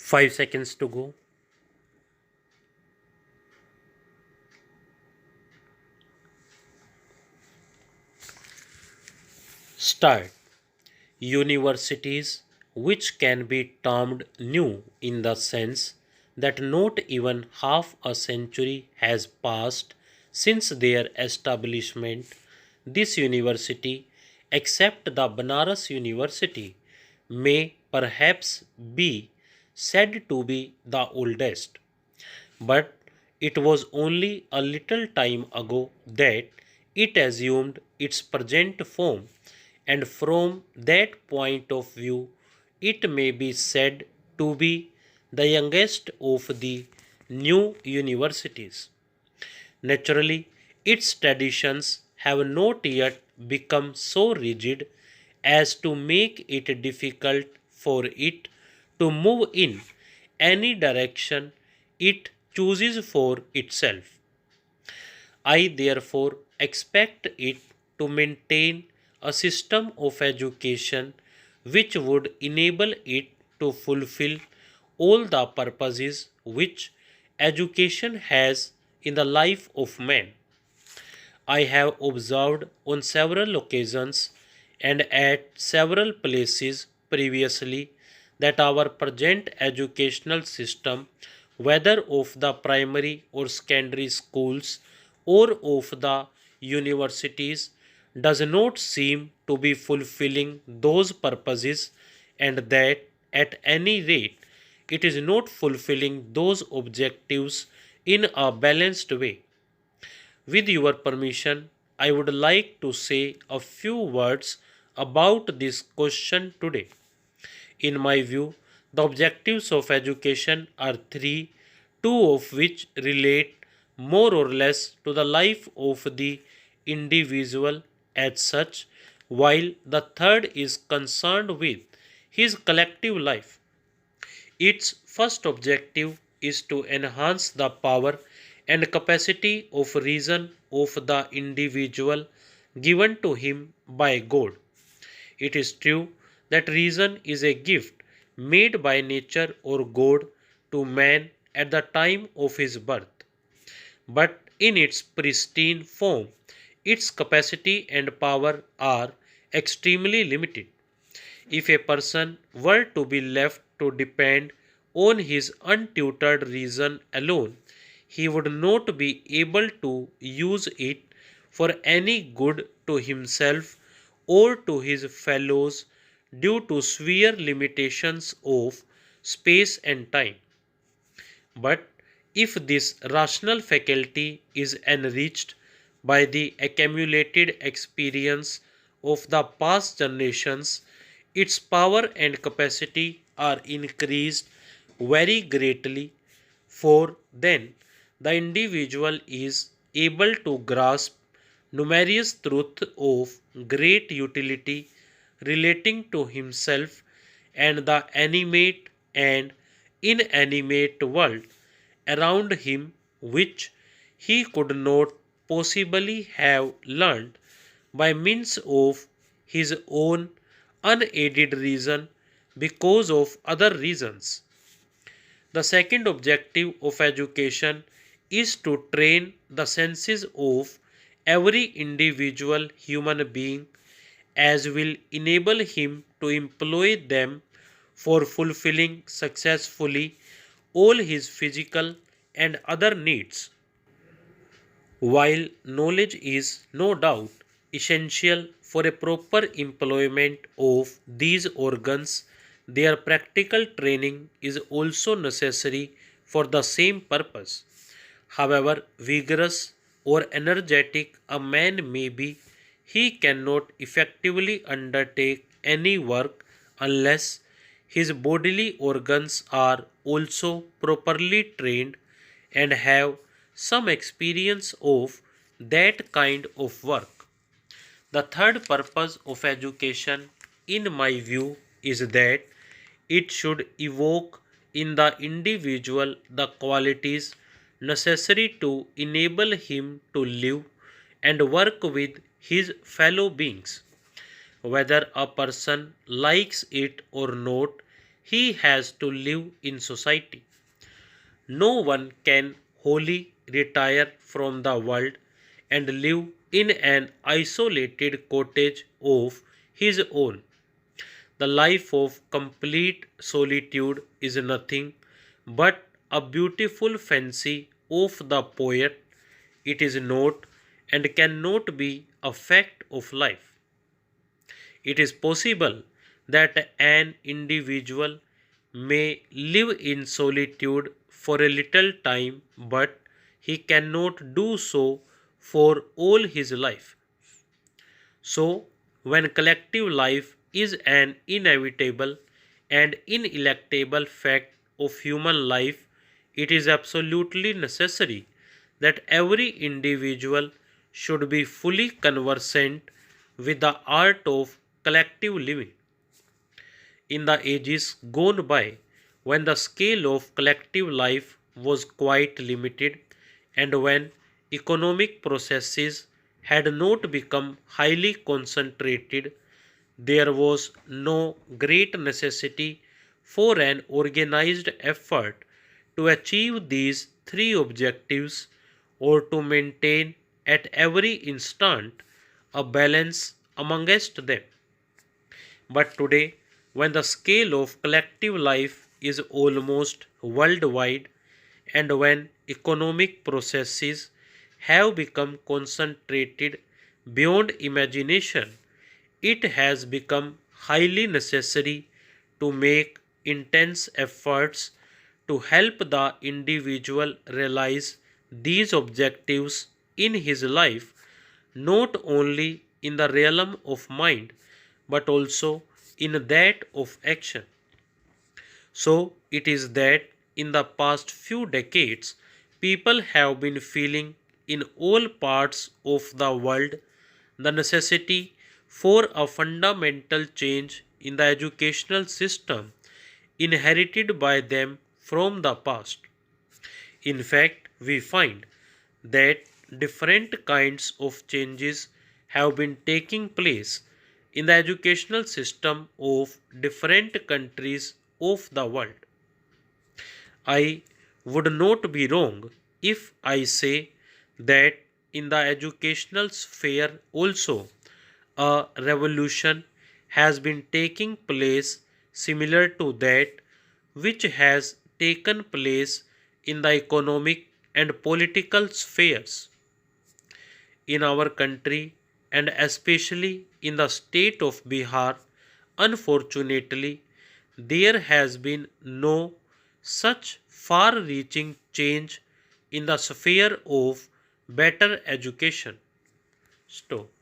5 seconds to go. Start. Universities, which can be termed new in the sense that not even half a century has passed since their establishment, this university, except the Banaras University, may perhaps be said to be the oldest. But it was only a little time ago that it assumed its present form, and from that point of view, it may be said to be the youngest of the new universities. Naturally, its traditions have not yet become so rigid as to make it difficult for it to move in any direction it chooses for itself. I therefore expect it to maintain a system of education which would enable it to fulfill all the purposes which education has in the life of man. I have observed on several occasions and at several places previously that our present educational system, whether of the primary or secondary schools or of the universities, does not seem to be fulfilling those purposes, and that at any rate it is not fulfilling those objectives in a balanced way. With your permission, I would like to say a few words about this question today. In my view, the objectives of education are three, two of which relate more or less to the life of the individual as such, while the third is concerned with his collective life. Its first objective is to enhance the power and capacity of reason of the individual given to him by God. It is true that reason is a gift made by nature or God to man at the time of his birth. But in its pristine form, its capacity and power are extremely limited. If a person were to be left to depend on his untutored reason alone, he would not be able to use it for any good to himself or to his fellows due to severe limitations of space and time. But if this rational faculty is enriched by the accumulated experience of the past generations, its power and capacity are increased very greatly, for then the individual is able to grasp numerous truths of great utility relating to himself and the animate and inanimate world around him, which he could not possibly have learned by means of his own unaided reason because of other reasons. The second objective of education is to train the senses of every individual human being as will enable him to employ them for fulfilling successfully all his physical and other needs. While knowledge is no doubt essential for a proper employment of these organs, their practical training is also necessary for the same purpose. However vigorous or energetic a man may be, he cannot effectively undertake any work unless his bodily organs are also properly trained and have some experience of that kind of work. The third purpose of education, in my view, is that it should evoke in the individual the qualities necessary to enable him to live and work with his fellow beings. Whether a person likes it or not, he has to live in society. No one can wholly retire from the world and live in an isolated cottage of his own. The life of complete solitude is nothing but a beautiful fancy of the poet. It is not and cannot be a fact of life. It is possible that an individual may live in solitude for a little time, but he cannot do so for all his life. So, when collective life is an inevitable and ineluctable fact of human life, it is absolutely necessary that every individual should be fully conversant with the art of collective living. In the ages gone by, when the scale of collective life was quite limited and when economic processes had not become highly concentrated, there was no great necessity for an organized effort to achieve these three objectives or to maintain at every instant a balance amongst them. But today, when the scale of collective life is almost worldwide and when economic processes have become concentrated beyond imagination, it has become highly necessary to make intense efforts to help the individual realize these objectives in his life, not only in the realm of mind but also in that of action. So it is that in the past few decades, people have been feeling in all parts of the world the necessity for a fundamental change in the educational system inherited by them from the past. In fact, we find that different kinds of changes have been taking place in the educational system of different countries of the world. I would not be wrong if I say that in the educational sphere also a revolution has been taking place similar to that which has taken place in the economic and political spheres in our country and especially in the state of Bihar. Unfortunately, there has been no such far reaching change in the sphere of better education. Stop.